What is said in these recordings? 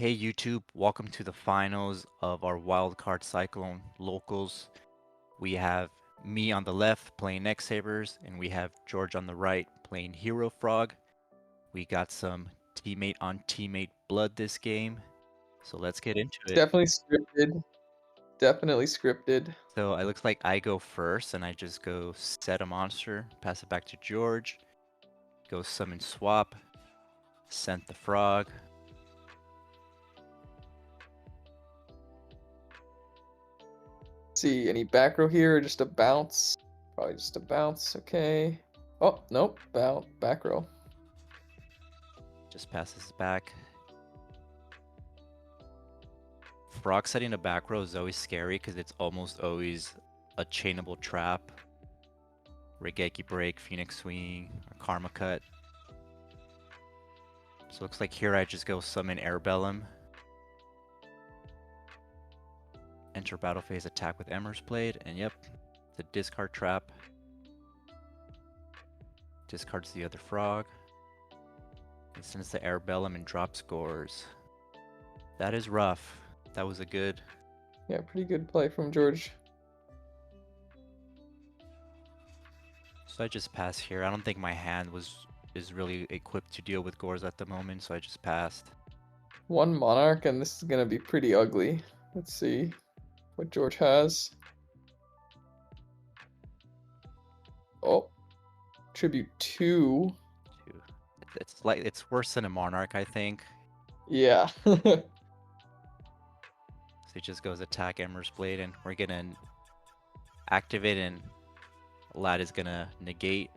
Hey YouTube, welcome to the finals of our wildcard Cyclone locals. We have me on the left playing X-Sabers, and we have George on the right playing Hero Frog. We got some teammate on teammate blood this game, so let's get into it. Definitely scripted. Definitely scripted. So it looks like I go first, and I just go set a monster, pass it back to George, go summon swap, send the frog. See any back row here or just a bounce? Probably just a bounce. Okay. Oh, nope. Back row. Just passes back. Frog setting a back row is always scary because it's almost always a chainable trap. Regeki Break, Phoenix Swing, or Karma Cut. So it looks like here I just go summon Airbellum. Enter battle phase, attack with Emmer's Blade, and yep, it's a discard trap. Discards the other frog. He sends the Airbellum and drops Gores. That is rough. That was a good... Yeah, pretty good play from George. So I just pass here. I don't think my hand is really equipped to deal with Gores at the moment, so I just passed. One Monarch, and this is going to be pretty ugly. Let's see what George has. Oh, Tribute 2. It's worse than a Monarch, I think. Yeah. So he just goes attack Emmer's Blade, and we're gonna activate, and Lad is gonna negate.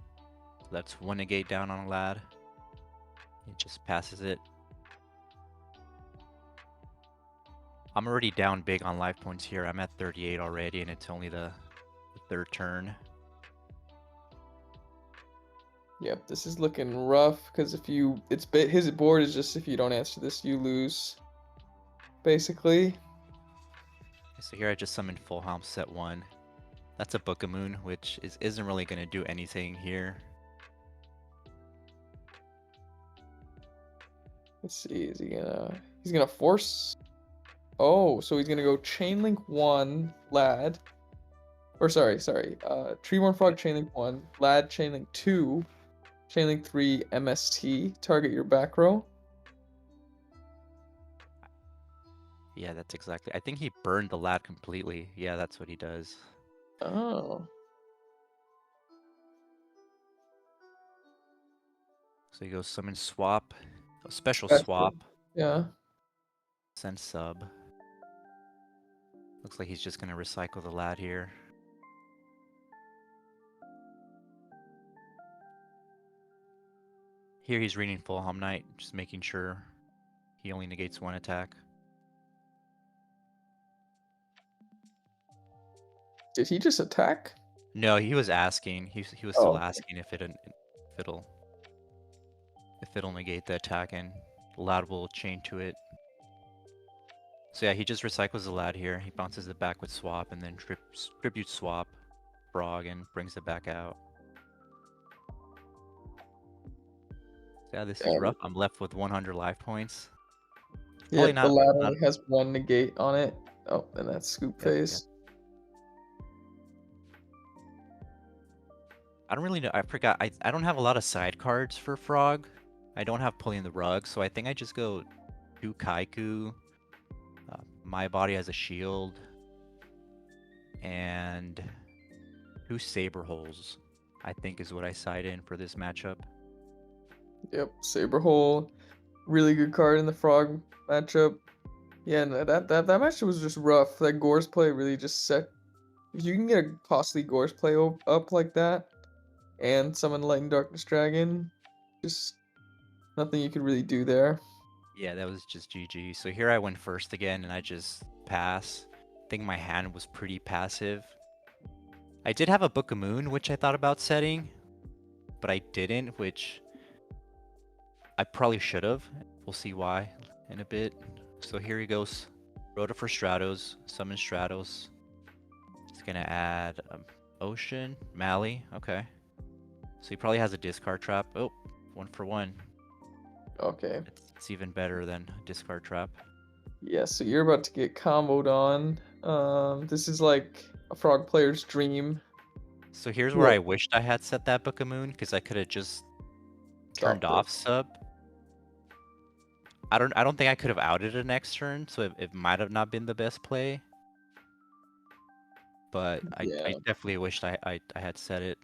That's one negate down on Lad. He just passes it. I'm already down big on life points here. I'm at 38 already, and it's only the third turn. Yep, this is looking rough because if you, his board is just if you don't answer this, you lose. Basically. So here I just summoned Full Helm set 1. That's a Book of Moon, which isn't really going to do anything here. Let's see, he's gonna force. Oh, so he's gonna go Chainlink 1, Lad. Or sorry. Treeborn Frog Chainlink 1, Lad Chainlink 2, Chainlink 3, MST. Target your back row. Yeah, that's exactly. I think he burned the Lad completely. Yeah, that's what he does. Oh. So he goes summon swap, a special That's swap, good. Yeah. send sub. Looks like he's just gonna recycle the Lad here. Here he's reading Full Helm Knight, just making sure he only negates one attack. Did he just attack? No, he was asking. He was still Oh. asking if it'll negate the attack, and the Lad will chain to it. So yeah, he just recycles the Lad here. He bounces it back with swap, and then tribute swap frog and brings it back out. So yeah, this is rough. I'm left with 100 life points. Yeah, Probably the not. Lad only has one negate on it. Oh, and that's scoop Yep. phase. I don't really know. I forgot. I don't have a lot of side cards for frog. I don't have pulling the rug, so I think I just go 2 Kaiku. My body has a shield. And 2 saber holes, I think, is what I side in for this matchup. Yep, Saber Hole. Really good card in the Frog matchup. Yeah, no, that matchup was just rough. That Gore's play really just set. If you can get a costly Gore's play up like that, and summon Light and Darkness Dragon, just nothing you could really do there. Yeah, that was just GG. So here I went first again, and I just pass. I think my hand was pretty passive. I did have a Book of Moon, which I thought about setting, but I didn't, which I probably should have. We'll see why in a bit. So here he goes. Rhoda for Stratos, summon Stratos. It's gonna add Ocean, Mally, okay. So he probably has a discard trap. Oh, 1 for 1. Okay. It's even better than a discard trap. Yeah, so you're about to get comboed on. This is like a frog player's dream. So here's where Yeah, I wished I had set that Book of Moon, because I could have just turned stop off this. sub. I don't think I could have outed it next turn, so it might have not been the best play. But I Yeah, definitely wished I had set it.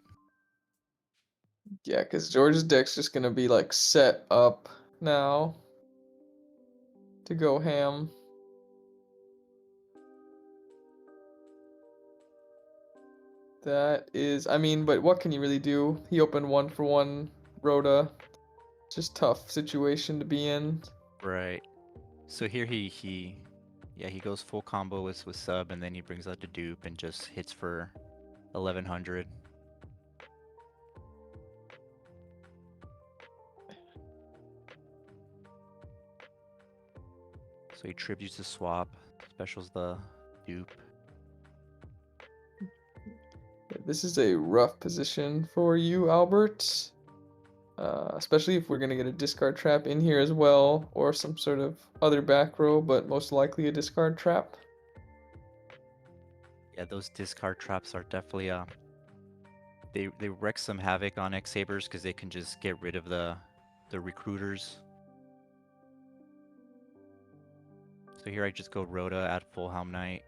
yeah, because George's deck's just gonna be like set up now to go ham. That is, I mean, but what can you really do? He opened 1-for-1 Rhoda. Just tough situation to be in. Right. So here he goes full combo with sub, and then he brings out the dupe and just hits for 1100. So he tributes the swap, specials the dupe. This is a rough position for you, Albert. Especially if we're gonna get a discard trap in here as well, or some sort of other back row, but most likely a discard trap. Yeah, those discard traps are definitely they wreak some havoc on X-Sabers because they can just get rid of the recruiters. So here I just go Rhoda at full Helm Knight.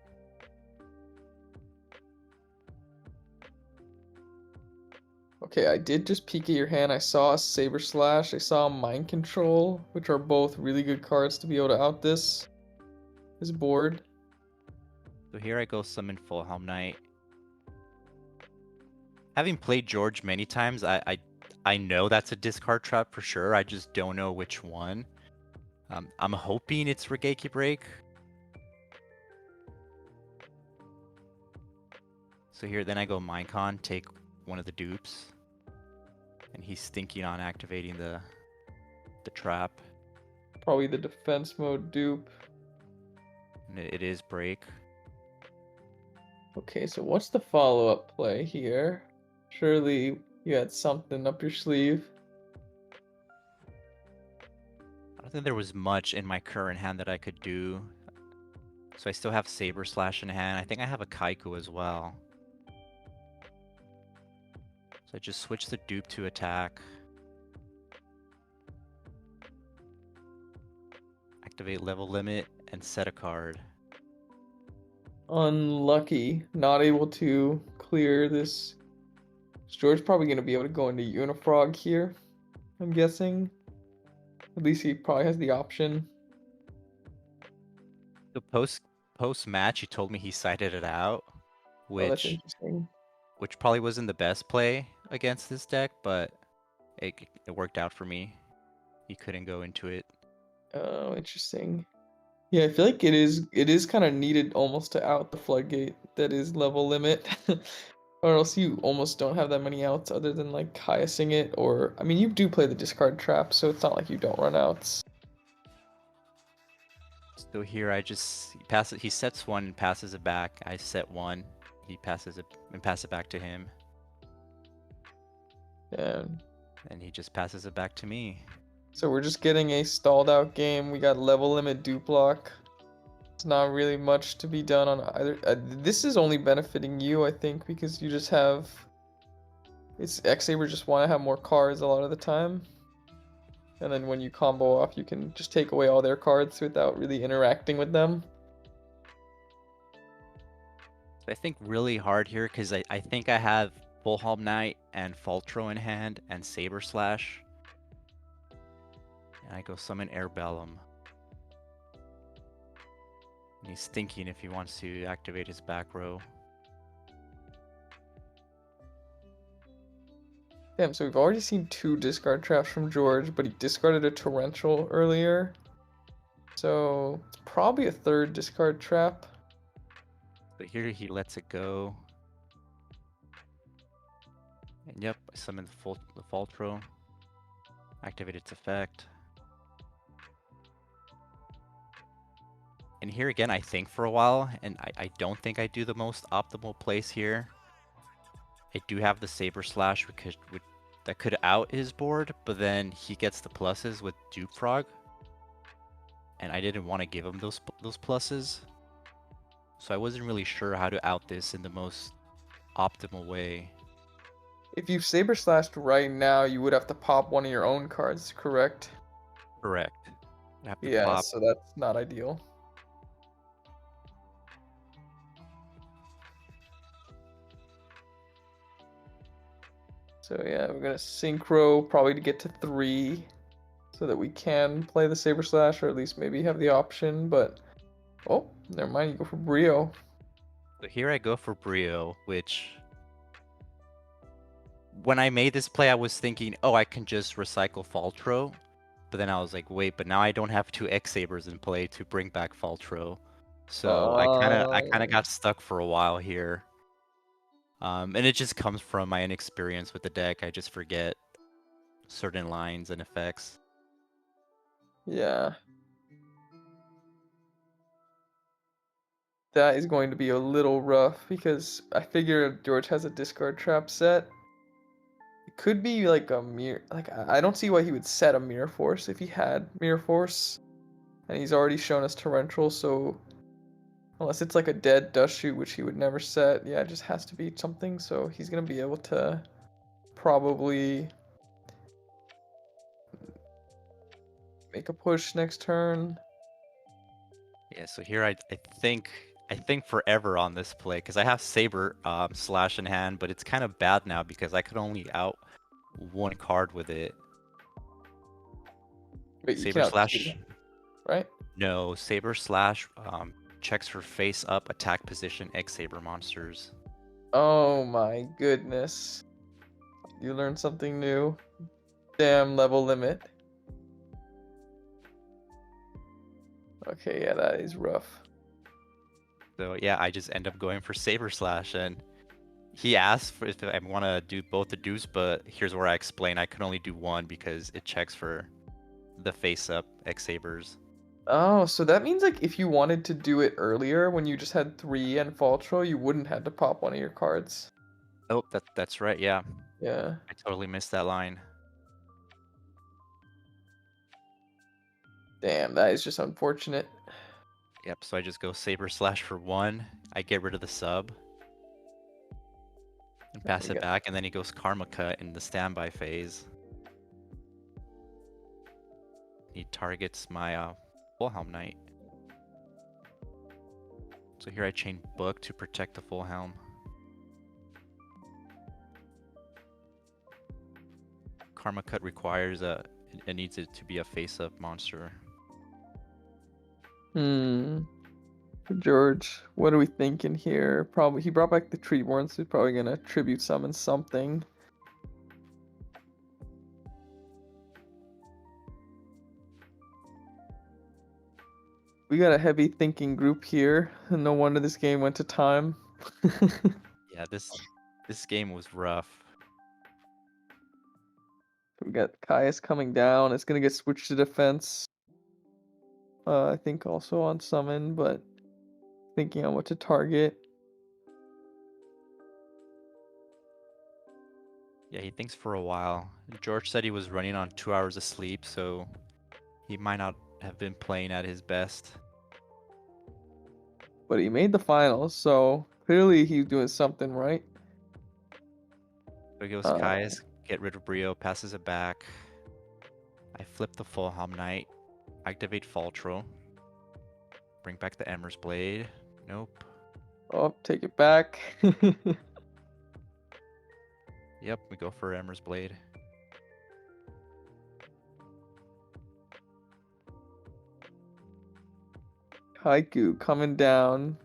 Okay, I did just peek at your hand. I saw a Saber Slash, I saw Mind Control, which are both really good cards to be able to out this board. So here I go summon full Helm Knight. Having played George many times, I know that's a discard trap for sure. I just don't know which one. I'm hoping it's Regeki Break. So here, then I go Minecon, take one of the dupes. And he's thinking on activating the trap. Probably the defense mode dupe. And it is break. Okay, so what's the follow-up play here? Surely you had something up your sleeve. I don't think there was much in my current hand that I could do. So I still have Saber Slash in hand. I think I have a Kaiku as well. So I just switch the dupe to attack. Activate level limit and set a card. Unlucky, not able to clear this. George's probably going to be able to go into Unifrog here, I'm guessing. At least he probably has the option. The post match, he told me he cited it out, Oh, that's which interesting. probably wasn't the best play against this deck, but it worked out for me. He couldn't go into it. Oh, interesting. Yeah, I feel like it is kind of needed almost to out the floodgate that is level limit. Or else you almost don't have that many outs other than like highesting it, or I mean you do play the discard trap, so it's not like you don't run outs. So here I just pass it. He sets one and passes it back. I set one. He passes it and pass it back to him, And and he just passes it back to me. so we're just getting a stalled out game. We got level limit dupe block. It's not really much to be done on either. This is only benefiting you, I think, because you just have. It's X-Saber just want to have more cards a lot of the time. And then when you combo off, you can just take away all their cards without really interacting with them. So I think really hard here because I think I have Full Helm Knight and Faltro in hand and Saber Slash. And I go summon Airbellum. And he's thinking if he wants to activate his back row. Damn, so we've already seen 2 discard traps from George, but he discarded a Torrential earlier. So it's probably a 3rd discard trap. But here he lets it go. And yep, I summon the Faltro. Activate its effect. And here again, I think for a while, and I don't think I do the most optimal place here. I do have the Saber Slash that could out his board, but then he gets the pluses with Dupe Frog. and I didn't want to give him those pluses. So I wasn't really sure how to out this in the most optimal way. If you Saber Slashed right now, you would have to pop one of your own cards, correct? Correct. I have to Yeah, pop. so that's not ideal. So yeah, we're gonna synchro probably to get to 3 so that we can play the Saber Slash, or at least maybe have the option, but oh, never mind, you go for Brio. So here I go for Brio, which when I made this play, I was thinking, oh, I can just recycle Faltro. But then I was like, wait, but now I don't have 2 X-Sabers in play to bring back Faltro. So I kinda Um, got stuck for a while here. And it just comes from my inexperience with the deck. I just forget certain lines and effects. yeah, that is going to be a little rough because I figure George has a discard trap set. It could be like a mirror. Like I don't see why he would set a Mirror Force if he had Mirror Force, and he's already shown us Torrential. So unless it's like a dead Dust Shoot, which he would never set, yeah, it just has to be something. So he's gonna be able to probably make a push next turn. Yeah, so here I think forever on this play because I have Saber Slash in hand, but it's kind of bad now because I could only out one card with it. Wait, you Saber can out 2, Slash, right? no, Saber Slash checks for face up attack position X-Saber monsters. Oh my goodness. You learned something new. Damn level limit. Okay, yeah, that is rough. So yeah, I just end up going for Saber Slash, and he asked for if I want to do both the deuce, but here's where I explain I could only do one because it checks for the face up X-Sabers. Oh, so that means like if you wanted to do it earlier when you just had 3 and Faltro, you wouldn't have to pop one of your cards. Oh, that's right. Yeah, Yeah. I totally missed that line. Damn, that is just unfortunate. Yep. So I just go Saber Slash for 1. I get rid of the sub and There pass we it go. back, and then he goes Karma Cut in the standby phase. He targets my Full-Helm Knight. So here I chain Book to protect the Full-Helm. Karma Cut requires it needs it to be a face-up monster. Hmm. George, what are we thinking here? Probably he brought back the Treeborn, so he's probably gonna tribute summon something. We got a heavy thinking group here. No wonder this game went to time. Yeah, this game was rough. We got Caius coming down. It's gonna get switched to defense. I think also on summon, but thinking on what to target. Yeah, he thinks for a while. George said he was running on 2 hours of sleep, so he might not have been playing at his best. But he made the finals, so clearly he's doing something right. So he goes Uh, Caius, get rid of Brio, passes it back. I flip the Full-Helm Knight, activate Faltro, bring back the Emmer's Blade. Nope. oh, take it back. Yep, we go for Emmer's Blade. Haiku coming down.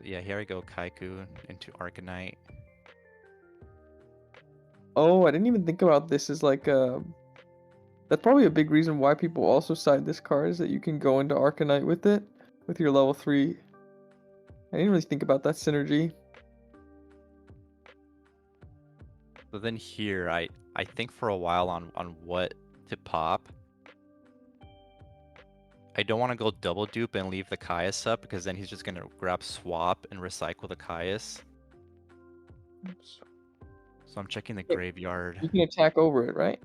Yeah, here I go Kaiku into Arcanite. Oh, I didn't even think about this as like a. That's probably a big reason why people also side this card is that you can go into Arcanite with it, with your level 3. I didn't really think about that synergy. So then here, I think for a while on what to pop. I don't want to go double dupe and leave the Caius up because then he's just going to grab swap and recycle the Caius. So I'm checking the Yep. graveyard. You can attack over it, right?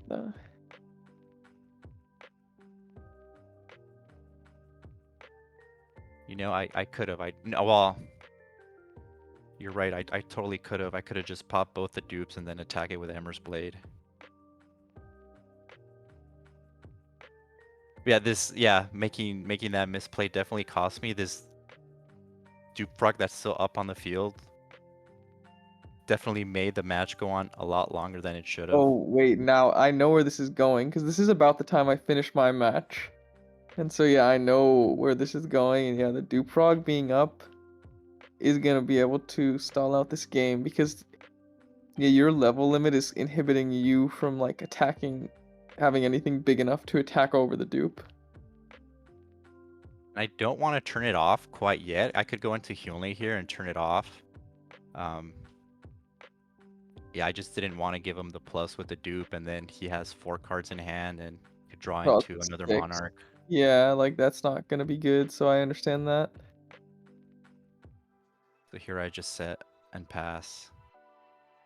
You know, I could have. No, well, you're right. I totally could have. I could have just popped both the dupes and then attack it with Emmer's Blade. Yeah, making that misplay definitely cost me. This dupe proc that's still up on the field definitely made the match go on a lot longer than it should have. Oh, wait, now I know where this is going, because this is about the time I finish my match. And so, yeah, I know where this is going, and yeah, the Duprog being up is gonna be able to stall out this game, because, yeah, your level limit is inhibiting you from, like, having anything big enough to attack over the dupe. I don't want to turn it off quite yet. I could go into Hyunle here and turn it off. Yeah, I just didn't want to give him the plus with the dupe, and then he has 4 cards in hand and could draw Cost into another 6. Monarch. Yeah, like, that's not gonna be good, so I understand that. So here I just set and pass.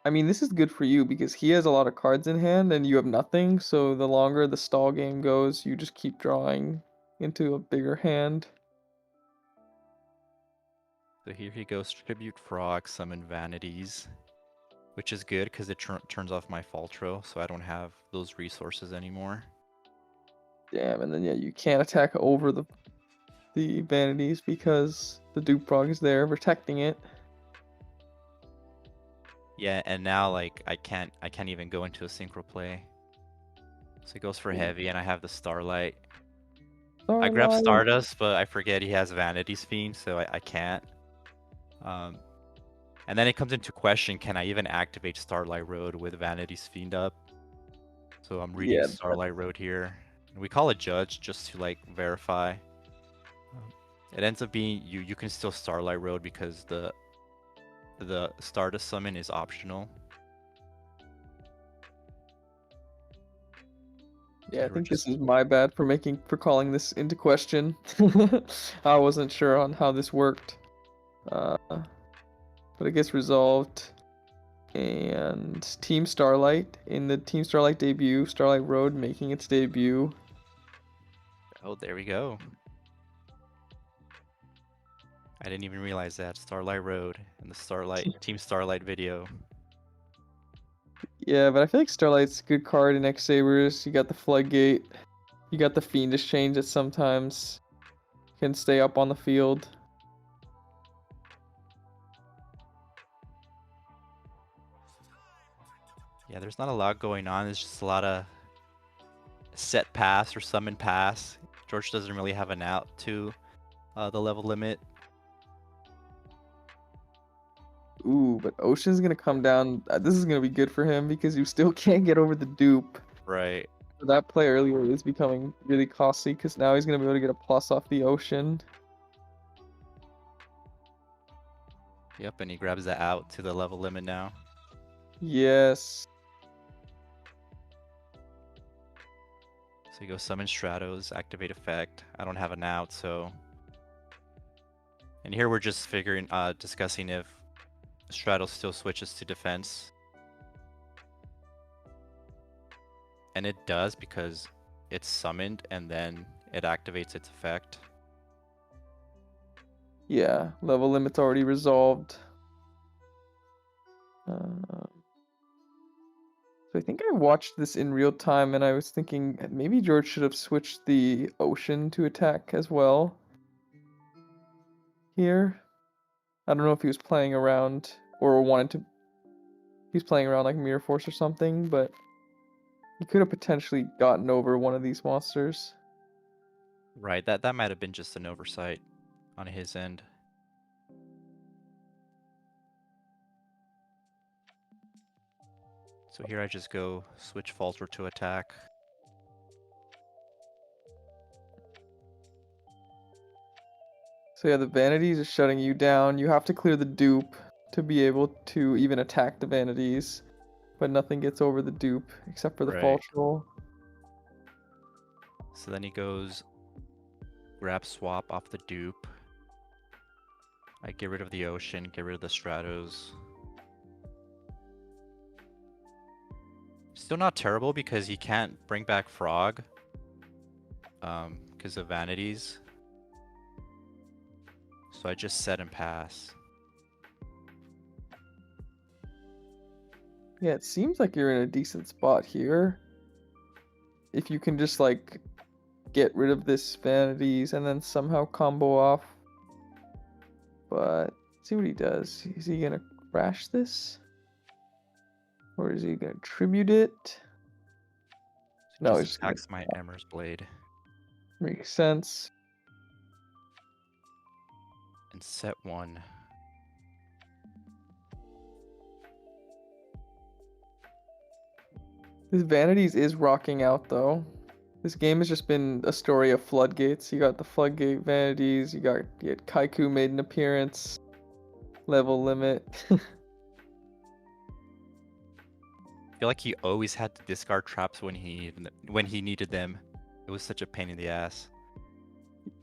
I mean, this is good for you because he has a lot of cards in hand and you have nothing, so the longer the stall game goes, you just keep drawing into a bigger hand. So here he goes, Tribute Frog, Summon Vanities, which is good because it turns off my Faltro, so I don't have those resources anymore. Damn, and then yeah, you can't attack over the vanities because the dupe prog is there protecting it. Yeah, and now like I can't even go into a synchro play. So he goes for heavy, and I have the Starlight. I grab Stardust, but I forget he has Vanity's Fiend, so I can't. And then it comes into question, can I even activate Starlight Road with Vanity's Fiend up? So I'm reading Yeah, Starlight Road here. And we call a judge just to like verify. It ends up being you can still Starlight Road because the Stardust summon is optional. yeah, I think this is my bad for calling this into question. I wasn't sure on how this worked. But it gets resolved. And Team Starlight in the Team Starlight debut, Starlight Road making its debut. Oh, there we go. I didn't even realize that. Starlight Road and the Team Starlight video. Yeah, but I feel like Starlight's a good card in X-Sabers. You got the Floodgate. You got the Fiendish Change that sometimes can stay up on the field. Yeah, there's not a lot going on. There's just a lot of set pass or summon pass. George doesn't really have an out to the level limit. Ooh, but Ocean's gonna come down. This is gonna be good for him because you still can't get over the dupe. Right. So that play earlier is becoming really costly because now he's gonna be able to get a plus off the Ocean. Yep, and he grabs that out to the level limit now. Yes. So he goes summon Stratos, activate effect. I don't have an out, so. And here we're just discussing if Stratos still switches to defense. And it does because it's summoned and then it activates its effect. Yeah, level limit's already resolved. So I think I watched this in real time and I was thinking maybe George should have switched the Ocean to attack as well. Here. I don't know if he was playing around or wanted to. He's playing around like Mirror Force or something, but he could have potentially gotten over one of these monsters. Right, that might have been just an oversight on his end. So here I just go switch Falter to attack. So yeah, the vanities are shutting you down. You have to clear the dupe to be able to even attack the vanities. But nothing gets over the dupe except for the Right. fall troll. So then he goes grab swap off the dupe. I get rid of the Ocean, get rid of the Stratos. Still not terrible because he can't bring back Frog. Because of Vanities. So I just set and pass. Yeah, it seems like you're in a decent spot here. If you can just like get rid of this vanities and then somehow combo off. But let's see what he does. Is he gonna crash this? Or is he gonna tribute it? No, he's Just just gonna attacks my Emmer's Blade make sense. and set 1. This vanities is rocking out though. This game has just been a story of floodgates. You got the floodgate vanities, you got Kaiku made an appearance. Level limit. I feel like he always had to discard traps when he needed them. It was such a pain in the ass.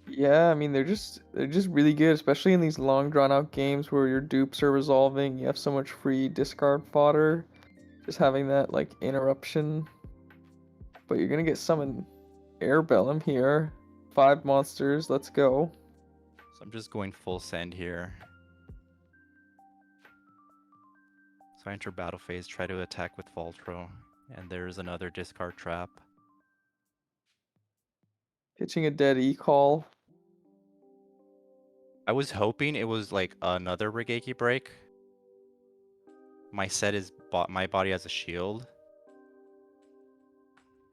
Yeah, I mean they're just really good, especially in these long drawn out games where your dupes are resolving. You have so much free discard fodder. Just having that like interruption. But you're gonna get summoned Airbellum here. 5 monsters, let's go. So I'm just going full send here. So I enter battle phase, try to attack with Voltro, and there's another discard trap. Pitching a dead E-call. I was hoping it was like another Regeki break. My set is my body has a shield.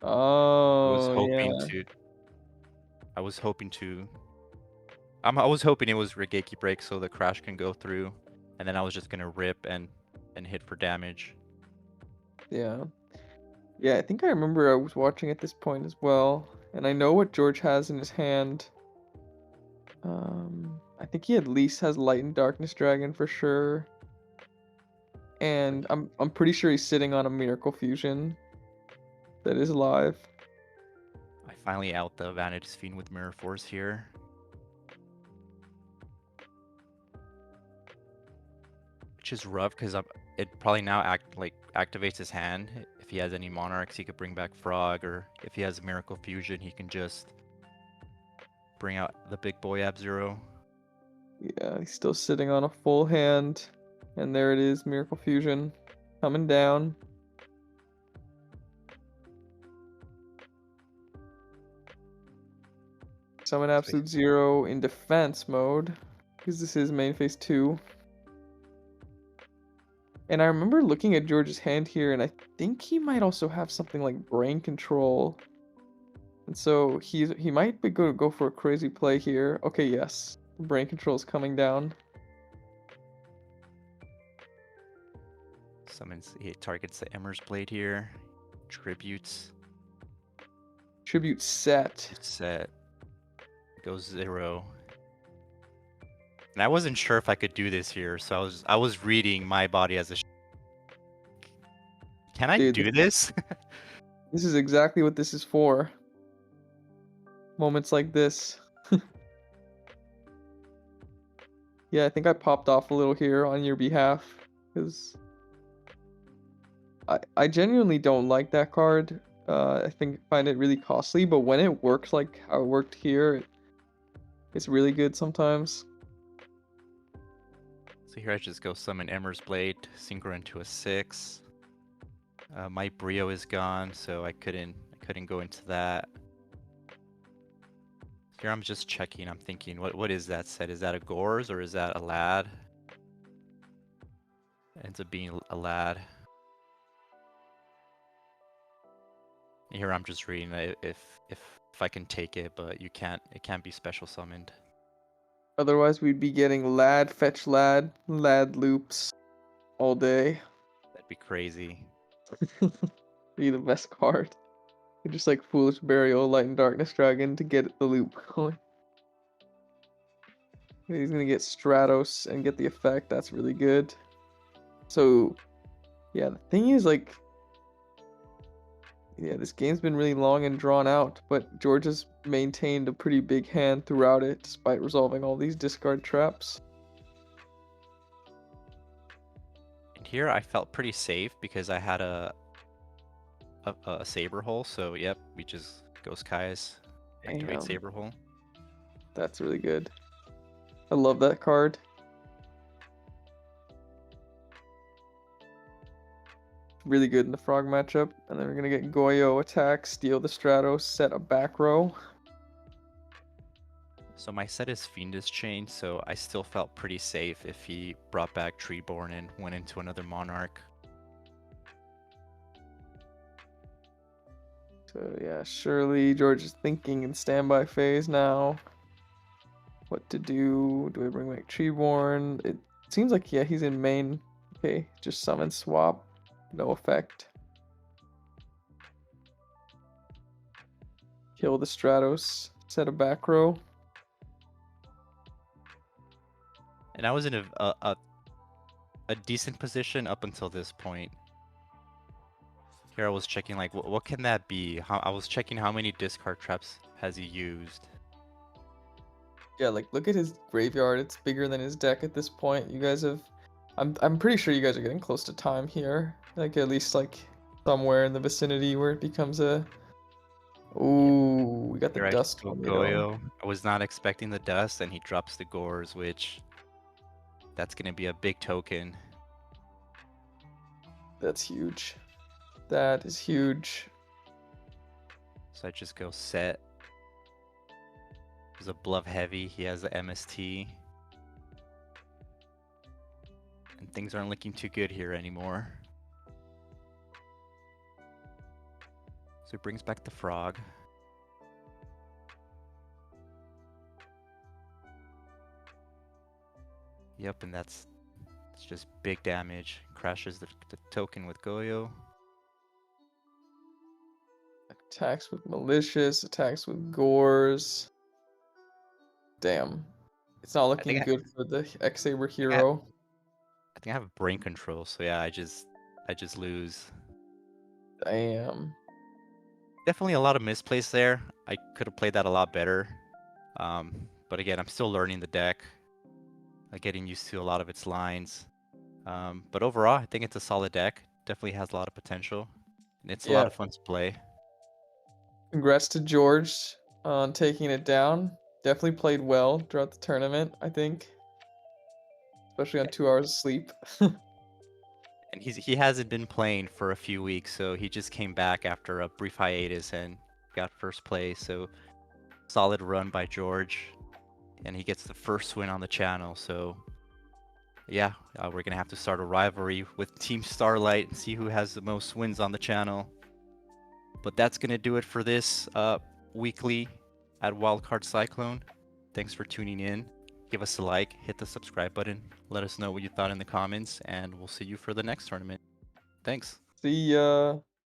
I was Oh hoping yeah. to. I was hoping to. I was hoping it was Regeki break so the crash can go through, and then I was just gonna rip and hit for damage. Yeah. Yeah, I think I remember I was watching at this point as well. And I know what George has in his hand. I think he at least has Light and Darkness Dragon for sure. And I'm pretty sure he's sitting on a Miracle Fusion that is live. I finally out the Vanity's Fiend with Mirror Force here. Which is rough because it probably now activates his hand. If he has any Monarchs, he could bring back Frog, or if he has a Miracle Fusion, he can just bring out the big boy Ab-Zero. Yeah, he's still sitting on a full hand. And there it is, Miracle Fusion coming down. Summon Absolute Zero in defense mode, because this is main phase 2. And I remember looking at George's hand here, and I think he might also have something like Brain Control. And so he might be go for a crazy play here. Okay, yes. Brain Control is coming down. Summons, he targets the Emmer's Blade here. Tributes. Tribute set. Set. Goes 0. And I wasn't sure if I could do this here, so I was reading my body as a. Can I Dude, do this? This is exactly what this is for. Moments like this. Yeah, I think I popped off a little here on your behalf, because I genuinely don't like that card. I find it really costly, but when it works like how it worked here, it's really good sometimes. So here I just go summon Emmer's Blade, synchro into a 6. My Brio is gone, so I couldn't go into that. Here I'm just checking. I'm thinking, what is that set? Is that a Gores or is that a Lad? It ends up being a Lad. Here I'm just reading if I can take it, but you can't. It can't be special summoned. Otherwise, we'd be getting Lad, Fetch Lad, Lad loops all day. That'd be crazy. Be the best card. You just like Foolish Burial, Light and Darkness Dragon to get the loop going. He's gonna get Stratos and get the effect. That's really good. So, yeah, the thing is, like, yeah, this game's been really long and drawn out, but George has maintained a pretty big hand throughout it, despite resolving all these discard traps. And here I felt pretty safe because I had a Saber Hole, so yep, we just Ghost Kai's, activate Damn. Saber Hole. That's really good. I love that card. Really good in the frog matchup. And then we're gonna get Goyo attack, steal the Stratos, set a back row. So my set is Fiendish Chain, so I still felt pretty safe if he brought back Treeborn and went into another Monarch. So yeah, surely George is thinking in standby phase now. What to do? Do I bring back Treeborn? It seems like, yeah, he's in main. Okay, just summon swap. No effect. Kill the Stratos. Set a back row. And I was in a decent position up until this point. Here I was checking like, what can that be? I was checking how many discard traps has he used. Yeah, like look at his graveyard. It's bigger than his deck at this point. You guys have, I'm pretty sure you guys are getting close to time here. Like at least like somewhere in the vicinity where it becomes a. Ooh, we got the Here I dust go tornado. Goyo. I was not expecting the dust, and he drops the Gores, which that's gonna be a big token. That's huge. That is huge. So I just go set. There's a bluff heavy. He has the MST. And things aren't looking too good here anymore. So he brings back the frog. Yep, and it's just big damage. Crashes the token with Goyo. Attacks with malicious, attacks with gores. Damn. It's not I think looking good for the X-Saber I think hero. I think I have brain control, so yeah, I just lose. Damn. Definitely a lot of misplays there. I could have played that a lot better. But again, I'm still learning the deck. Getting used to a lot of its lines. But overall, I think it's a solid deck. Definitely has a lot of potential. And it's a lot Yeah. of fun to play. Congrats to George on taking it down. Definitely played well throughout the tournament, I think. Especially on 2 hours of sleep. And he hasn't been playing for a few weeks, so he just came back after a brief hiatus and got first place. So solid run by George, and he gets the first win on the channel. So yeah, we're gonna have to start a rivalry with Team Starlight and see who has the most wins on the channel. But that's gonna do it for this weekly at Wildcard Cyclone. Thanks for tuning in. Give us a like, hit the subscribe button, let us know what you thought in the comments, and we'll see you for the next tournament. Thanks. See ya.